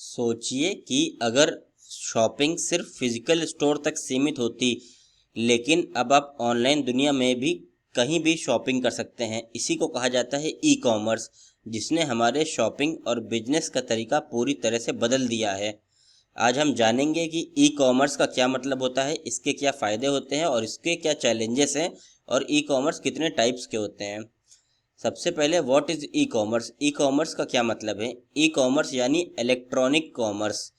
सोचिए कि अगर शॉपिंग सिर्फ फिजिकल स्टोर तक सीमित होती, लेकिन अब आप ऑनलाइन दुनिया में भी कहीं भी शॉपिंग कर सकते हैं। इसी को कहा जाता है ई कॉमर्स, जिसने हमारे शॉपिंग और बिजनेस का तरीका पूरी तरह से बदल दिया है। आज हम जानेंगे कि ई कॉमर्स का क्या मतलब होता है, इसके क्या फ़ायदे होते हैं और इसके क्या चैलेंजेस हैं, और ई कॉमर्स कितने टाइप्स के होते हैं। सबसे पहले what is e commerce. E commerce का क्या मतलब है। ई कॉमर्स यानी इलेक्ट्रॉनिक कॉमर्स,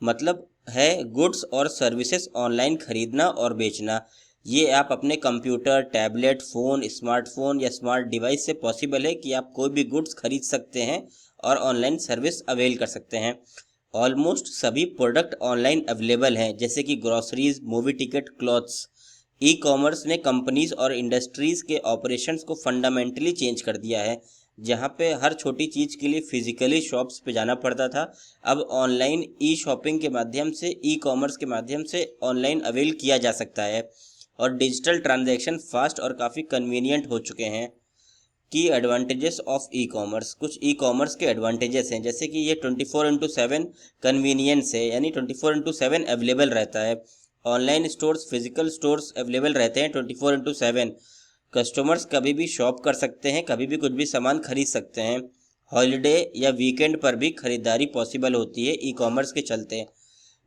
मतलब है गुड्स और सर्विसेज ऑनलाइन खरीदना और बेचना। ये आप अपने कंप्यूटर, टैबलेट, फ़ोन, स्मार्टफोन या स्मार्ट डिवाइस से पॉसिबल है कि आप कोई भी गुड्स खरीद सकते हैं और ऑनलाइन सर्विस अवेल कर सकते हैं। ऑलमोस्ट सभी प्रोडक्ट ऑनलाइन अवेलेबल हैं, जैसे कि groceries, movie ticket, clothes. E commerce ने कंपनीज और इंडस्ट्रीज के ऑपरेशंस को फंडामेंटली चेंज कर दिया है। जहां पे हर छोटी चीज़ के लिए फिजिकली शॉप्स पे जाना पड़ता था, अब ऑनलाइन ई शॉपिंग के माध्यम से, ई कॉमर्स के माध्यम से ऑनलाइन अवेल किया जा सकता है। और डिजिटल ट्रांजैक्शन फास्ट और काफ़ी कन्वीनियंट हो चुके हैं। की एडवांटेजेस ऑफ ई कॉमर्स। कुछ ई कॉमर्स के एडवांटेजेस हैं, जैसे कि ये 24/7 कन्वीनियंस है, यानी 24/7 अवेलेबल रहता है। Online stores, physical stores available रहते हैं 24/7। कस्टमर्स कभी भी शॉप कर सकते हैं, कभी भी कुछ भी सामान खरीद सकते हैं। हॉलीडे या वीकेंड पर भी खरीदारी पॉसिबल होती है ई कॉमर्स के चलते।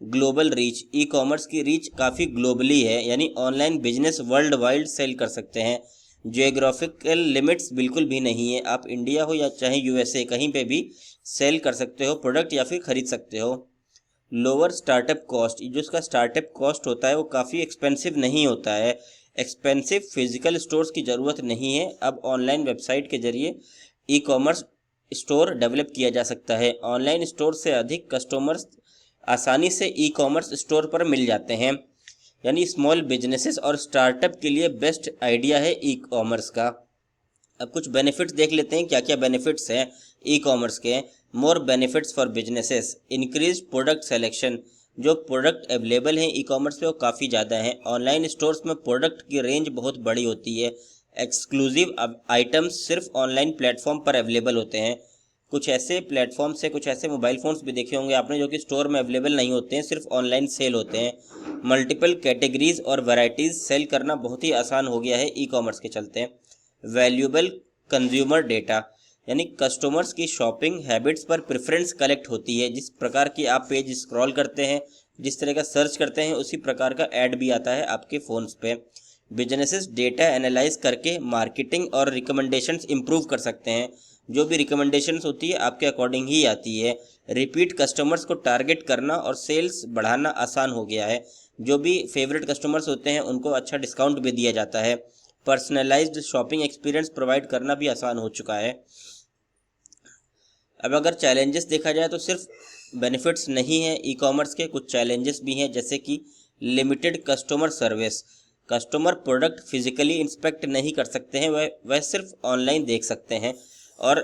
Global reach. ई कॉमर्स की रीच काफ़ी ग्लोबली है, यानी online business world wide sale कर सकते हैं। जियोग्राफिकल लिमिट्स बिल्कुल भी नहीं है, आप इंडिया हो या चाहे यूएसए, कहीं पे भी सेल कर सकते हो प्रोडक्ट या फिर खरीद सकते हो। Lower startup cost. जो इसका स्टार्टअप कॉस्ट होता है वो काफ़ी एक्सपेंसिव नहीं होता है। एक्सपेंसिव फिजिकल स्टोर्स की ज़रूरत नहीं है। अब ऑनलाइन वेबसाइट के जरिए ई कॉमर्स स्टोर डेवलप किया जा सकता है। ऑनलाइन स्टोर से अधिक कस्टमर्स आसानी से ई कॉमर्स स्टोर पर मिल जाते हैं, यानी स्मॉल बिजनेसेस और स्टार्टअप के लिए बेस्ट आइडिया है ई कॉमर्स का। अब कुछ बेनिफिट्स देख लेते हैं, क्या क्या बेनिफिट्स हैं ई कॉमर्स के। मोर benefits for businesses. Increase product selection. जो प्रोडक्ट अवेलेबल हैं ई कॉमर्स पे वो काफ़ी ज़्यादा हैं। ऑनलाइन स्टोर्स में प्रोडक्ट की रेंज बहुत बड़ी होती है। एक्सक्लूसिव आइटम्स सिर्फ ऑनलाइन प्लेटफॉर्म पर अवेलेबल होते हैं। कुछ ऐसे प्लेटफॉर्म्स से, कुछ ऐसे मोबाइल फ़ोन्स भी देखे होंगे आपने जो कि स्टोर में अवेलेबल नहीं होते हैं, सिर्फ ऑनलाइन सेल होते हैं। मल्टीपल कैटेगरीज और वैरायटीज़ सेल करना बहुत ही आसान हो गया है ई कॉमर्स के चलते। वैल्यूएबल कंज्यूमर डेटा, यानी कस्टमर्स की शॉपिंग हैबिट्स पर प्रेफरेंस कलेक्ट होती है। जिस प्रकार की आप पेज स्क्रॉल करते हैं, जिस तरह का सर्च करते हैं, उसी प्रकार का ऐड भी आता है आपके फ़ोन्स पे। बिजनेसेस डेटा एनालाइज करके मार्केटिंग और रिकमेंडेशंस इंप्रूव कर सकते हैं। जो भी रिकमेंडेशंस होती है आपके अकॉर्डिंग ही आती है। रिपीट कस्टमर्स को टारगेट करना और सेल्स बढ़ाना आसान हो गया है। जो भी फेवरेट कस्टमर्स होते हैं उनको अच्छा डिस्काउंट भी दिया जाता है। पर्सनलाइज्ड शॉपिंग एक्सपीरियंस प्रोवाइड करना भी आसान हो चुका है। अब अगर चैलेंजेस देखा जाए तो सिर्फ बेनिफिट्स नहीं है ई कॉमर्स के, कुछ चैलेंजेस भी हैं, जैसे कि limited customer service. Customer product physically inspect नहीं कर सकते हैं, वह सिर्फ ऑनलाइन देख सकते हैं। और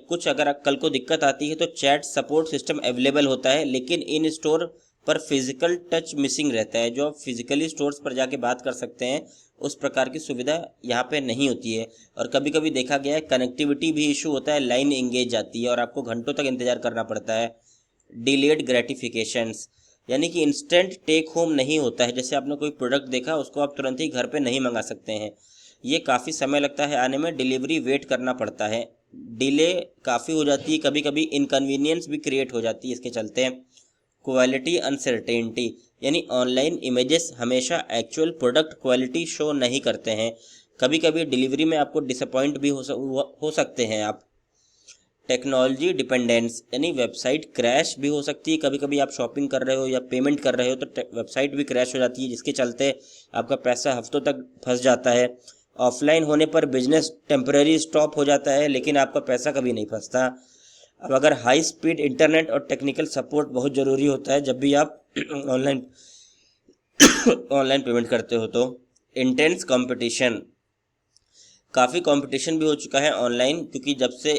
कुछ अगर कल को दिक्कत आती है तो चैट सपोर्ट सिस्टम अवेलेबल होता है, लेकिन इन स्टोर पर फिजिकल टच मिसिंग रहता है। जो आप फिजिकली स्टोर्स पर जाके बात कर सकते हैं, उस प्रकार की सुविधा यहाँ पे नहीं होती है। और कभी कभी देखा गया है कनेक्टिविटी भी इशू होता है, लाइन एंगेज जाती है और आपको घंटों तक इंतज़ार करना पड़ता है। डिलेड ग्रेटिफिकेशंस, यानी कि इंस्टेंट टेक होम नहीं होता है। जैसे आपने कोई प्रोडक्ट देखा, उसको आप तुरंत ही घर पे नहीं मंगा सकते हैं। ये काफ़ी समय लगता है आने में, डिलीवरी वेट करना पड़ता है। डिले काफ़ी हो जाती है, कभी कभी इनकन्वीनियंस भी क्रिएट हो जाती है इसके चलते। क्वालिटी अनसर्टेनिटी, यानी ऑनलाइन इमेजेस हमेशा एक्चुअल प्रोडक्ट क्वालिटी शो नहीं करते हैं। कभी कभी डिलीवरी में आपको डिसअपॉइंट भी हो सकते हैं आप। टेक्नोलॉजी डिपेंडेंस, यानी वेबसाइट क्रैश भी हो सकती है। कभी कभी आप शॉपिंग कर रहे हो या पेमेंट कर रहे हो तो वेबसाइट भी क्रैश हो जाती है, जिसके चलते आपका पैसा हफ्तों तक फंस जाता है। ऑफलाइन होने पर बिजनेस टेम्परेरी स्टॉप हो जाता है, लेकिन आपका पैसा कभी नहीं फंसता। अब अगर हाई स्पीड इंटरनेट और टेक्निकल सपोर्ट बहुत ज़रूरी होता है जब भी आप ऑनलाइन ऑनलाइन पेमेंट करते हो तो। इंटेंस कंपटीशन, काफ़ी कंपटीशन भी हो चुका है ऑनलाइन, क्योंकि जब से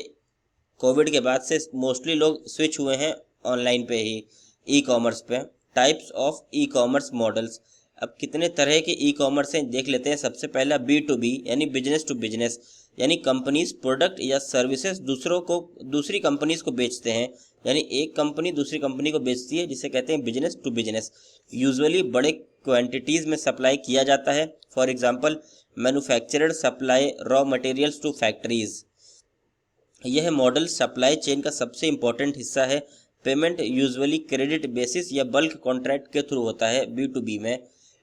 कोविड के बाद से मोस्टली लोग स्विच हुए हैं ऑनलाइन पे ही, ई कॉमर्स पे। Types of e commerce models. अब कितने तरह के ई कॉमर्स हैं देख लेते हैं। सबसे पहला B2B, यानी बिजनेस टू बिजनेस। यानी कंपनीज प्रोडक्ट या सर्विसेज दूसरी कंपनीज को बेचते हैं, यानी एक कंपनी दूसरी कंपनी को बेचती है, जिसे कहते हैं बिजनेस टू बिजनेस। यूजुअली बड़े क्वांटिटीज में सप्लाई किया जाता है। For example, manufacturer supply raw materials to factories. यह मॉडल सप्लाई चेन का सबसे इम्पोर्टेंट हिस्सा है। पेमेंट यूजुअली क्रेडिट बेसिस या बल्क कॉन्ट्रैक्ट के थ्रू होता है B2B में।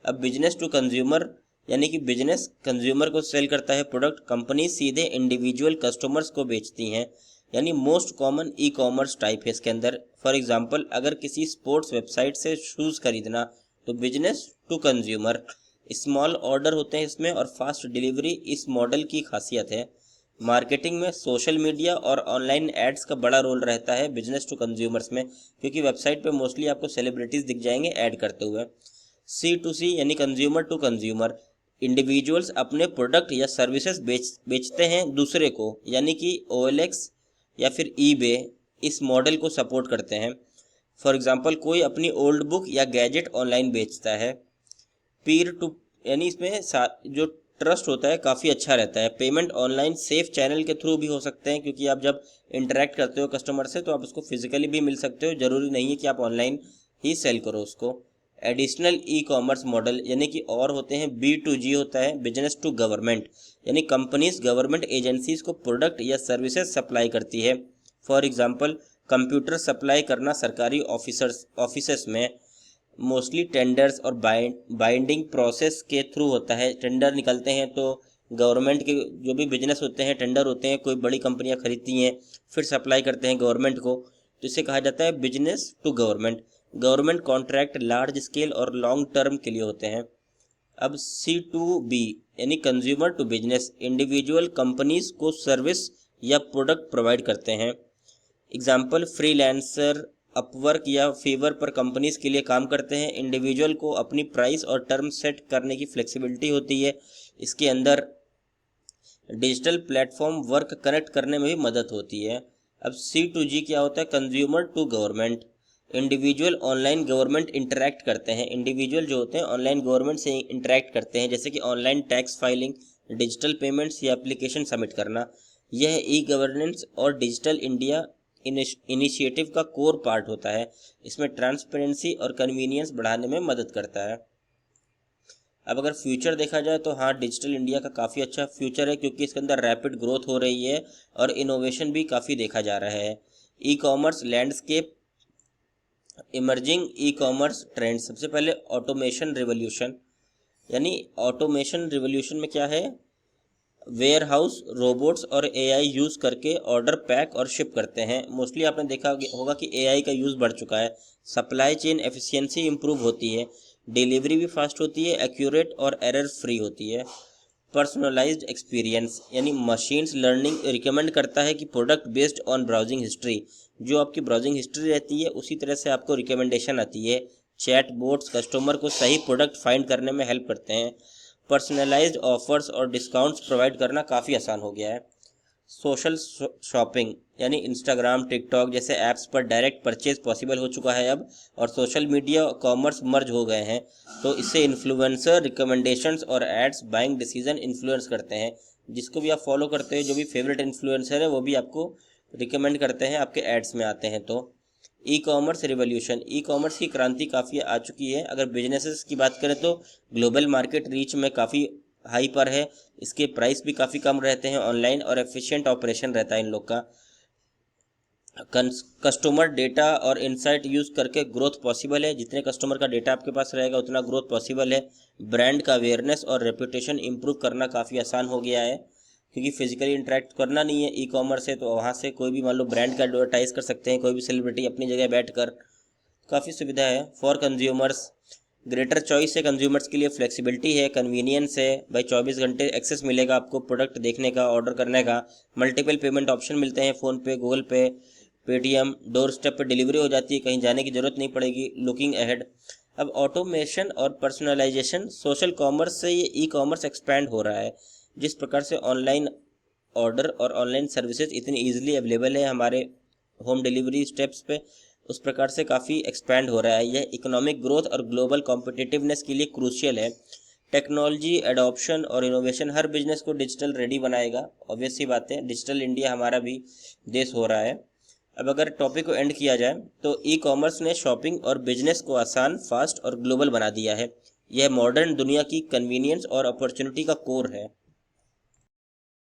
अब बिजनेस टू कंज्यूमर, यानी कि बिजनेस कंज्यूमर को सेल करता है प्रोडक्ट, कंपनी सीधे इंडिविजुअल कस्टमर्स को बेचती हैं, यानी most common e commerce type है इसके अंदर। फॉर एग्जांपल, अगर किसी स्पोर्ट्स वेबसाइट से शूज़ खरीदना तो business to consumer. Small order होते हैं इसमें और फास्ट डिलीवरी इस मॉडल की खासियत है। मार्केटिंग में सोशल मीडिया और ऑनलाइन एड्स का बड़ा रोल रहता है बिजनेस टू कंज्यूमर्स में, क्योंकि वेबसाइट पे मोस्टली आपको सेलिब्रिटीज़ दिख जाएंगे ऐड करते हुए। C2C यानी कंज्यूमर टू कंज्यूमर, इंडिविजुअल्स अपने प्रोडक्ट या सर्विसेज बेचते हैं दूसरे को, यानी कि OLX या फिर eBay इस मॉडल को सपोर्ट करते हैं। फॉर एग्जांपल, कोई अपनी ओल्ड बुक या गैजेट ऑनलाइन बेचता है। पीर टू, यानी इसमें जो ट्रस्ट होता है काफ़ी अच्छा रहता है। पेमेंट ऑनलाइन सेफ चैनल के थ्रू भी हो सकते हैं, क्योंकि आप जब इंटरेक्ट करते हो कस्टमर से तो आप उसको फिजिकली भी मिल सकते हो, ज़रूरी नहीं है कि आप ऑनलाइन ही सेल करो उसको। एडिशनल ई कॉमर्स मॉडल, यानी कि और होते हैं B2G होता है, बिजनेस टू गवर्नमेंट, यानी कंपनीज गवर्नमेंट एजेंसीज को प्रोडक्ट या सर्विसेज सप्लाई करती है। फॉर एग्जांपल, कंप्यूटर सप्लाई करना सरकारी ऑफिसर्स में मोस्टली टेंडर्स और बाइंडिंग प्रोसेस के थ्रू होता है। टेंडर निकलते हैं तो गवर्नमेंट के जो भी बिजनेस होते हैं, टेंडर होते हैं, कोई बड़ी कंपनियां खरीदती हैं फिर सप्लाई करते हैं गवर्नमेंट को, तो इसे कहा जाता है business to government. Government contract large scale और लॉन्ग टर्म के लिए होते हैं। अब C2B यानी consumer to business, individual companies को सर्विस या प्रोडक्ट प्रोवाइड करते हैं। एग्जाम्पल, फ्रीलांसर अपवर्क या फीवर पर कंपनीज के लिए काम करते हैं। इंडिविजुअल को अपनी प्राइस और टर्म सेट करने की फ्लेक्सिबिलिटी होती है। इसके अंदर डिजिटल प्लेटफॉर्म वर्क कनेक्ट करने में भी मदद होती है। अब C2G क्या होता है? Consumer to government, individual online government interact करते हैं। इंडिविजुअल जो होते हैं ऑनलाइन गवर्नमेंट से इंटरेक्ट करते हैं, जैसे कि online tax filing, digital payments या एप्लीकेशन सबमिट करना। यह ई गवर्नेंस और डिजिटल इंडिया इनिशिएटिव का कोर पार्ट होता है। इसमें ट्रांसपेरेंसी और कन्वीनियंस बढ़ाने में मदद करता है। अब अगर फ्यूचर देखा जाए तो हाँ, डिजिटल इंडिया का काफ़ी अच्छा फ्यूचर है, क्योंकि इसके अंदर रैपिड ग्रोथ हो रही है और इनोवेशन भी काफ़ी देखा जा रहा है। E commerce landscape, emerging e commerce trend. सबसे पहले ऑटोमेशन रिवोल्यूशन, यानी ऑटोमेशन रिवोल्यूशन में क्या है? वेयर हाउस रोबोट्स और AI यूज़ करके ऑर्डर पैक और शिप करते हैं। मोस्टली आपने देखा होगा कि AI का यूज़ बढ़ चुका है। सप्लाई चेन एफिशिएंसी इंप्रूव होती है, डिलीवरी भी फास्ट होती है, एक्यूरेट और एरर फ्री होती है। पर्सनलाइज्ड एक्सपीरियंस, यानी मशीन्स लर्निंग रिकमेंड करता है कि product based on browsing history, जो आपकी ब्राउजिंग हिस्ट्री रहती है उसी तरह से आपको रिकमेंडेशन आती है। चैट बोट्स कस्टमर को सही प्रोडक्ट फाइंड करने में हेल्प करते हैं। पर्सनलाइज्ड ऑफर्स और डिस्काउंट्स प्रोवाइड करना काफ़ी आसान हो गया है। सोशल शॉपिंग, यानी इंस्टाग्राम, टिकटॉक जैसे ऐप्स पर डायरेक्ट परचेज पॉसिबल हो चुका है अब, और सोशल मीडिया कॉमर्स मर्ज हो गए हैं, तो इससे इन्फ्लुएंसर रिकमेंडेशंस और एड्स बाइंग डिसीजन इन्फ्लुएंस करते हैं। जिसको भी आप फॉलो करते हैं, जो भी फेवरेट इन्फ्लुएंसर है, वो भी आपको रिकमेंड करते हैं, आपके एड्स में आते हैं। तो ई कॉमर्स रिवोल्यूशन, ई कॉमर्स की क्रांति काफ़ी आ चुकी है। अगर बिजनेसेस की बात करें तो ग्लोबल मार्केट रीच में काफ़ी हाई पर है, इसके प्राइस भी काफ़ी कम रहते हैं ऑनलाइन, और एफिशिएंट ऑपरेशन रहता है इन लोग का। कस्टमर डेटा और इनसाइट यूज़ करके ग्रोथ पॉसिबल है। जितने कस्टमर का डेटा आपके पास रहेगा उतना ग्रोथ पॉसिबल है। ब्रांड का अवेयरनेस और रेपुटेशन इंप्रूव करना काफ़ी आसान हो गया है, क्योंकि फिजिकली इंटरेक्ट करना नहीं है ई कॉमर्स से, तो वहाँ से कोई भी मान लो ब्रांड का एडवर्टाइज कर सकते हैं, कोई भी सेलिब्रिटी अपनी जगह बैठकर, काफ़ी सुविधा है। फॉर कंज्यूमर्स, ग्रेटर चॉइस है कंज्यूमर्स के लिए, फ्लेक्सिबिलिटी है, कन्वीनियंस है, भाई 24 घंटे एक्सेस मिलेगा आपको प्रोडक्ट देखने का, ऑर्डर करने का। मल्टीपल पेमेंट ऑप्शन मिलते हैं, फ़ोनपे, गूगल पे, पेटीएम। डोर स्टेप पर डिलीवरी हो जाती है, कहीं जाने की ज़रूरत नहीं पड़ेगी। Looking ahead. अब ऑटोमेशन और पर्सनलाइजेशन, सोशल कॉमर्स से ये ई कॉमर्स एक्सपैंड हो रहा है। जिस प्रकार से ऑनलाइन ऑर्डर और ऑनलाइन सर्विसेज इतनी ईजिली अवेलेबल है हमारे होम डिलीवरी स्टेप्स पे, उस प्रकार से काफ़ी एक्सपैंड हो रहा है। यह इकोनॉमिक ग्रोथ और ग्लोबल कॉम्पिटिटिवनेस के लिए क्रूशियल है, टेक्नोलॉजी एडॉप्शन और इनोवेशन हर बिजनेस को डिजिटल रेडी बनाएगा। ऑब्वियस सी बात है, डिजिटल इंडिया हमारा भी देश हो रहा है। अब अगर टॉपिक को एंड किया जाए तो ई कॉमर्स ने शॉपिंग और बिजनेस को आसान, फास्ट और ग्लोबल बना दिया है। यह मॉडर्न दुनिया की कन्वीनियंस और अपॉर्चुनिटी का कोर है।